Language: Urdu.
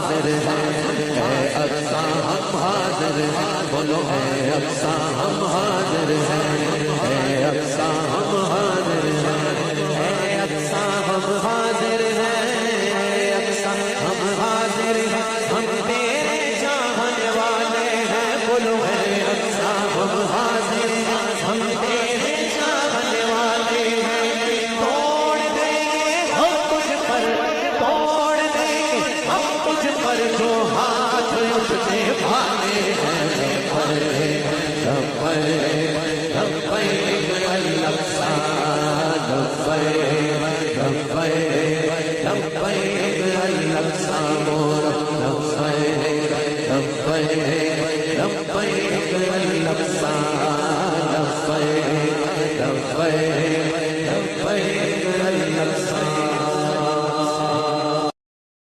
حاضر ہیں، اے اقصیٰ ہم حاضر ہیں، بولو اے اقصیٰ ہم حاضر ہیں، اے اقصیٰ ہم حاضر ہیں، اے اقصیٰ ہم حاضر ہیں، اے اقصیٰ ہم حاضر ہیں، ہم تیرے چاہنے والے ہیں، بولو اے اقصیٰ ہم حاضر ہیں، ہم تیرے چاہنے والے ہیں، توڑ دیں گے ہم تجھ پر، توڑ دیں گے ہم تجھ پر جو ہاتھ اٹھنے والے ہیں، لبیک لبیک لبیک الاقصیٰ، لبیک لبیک لبیک الاقصیٰ، لبیک لبیک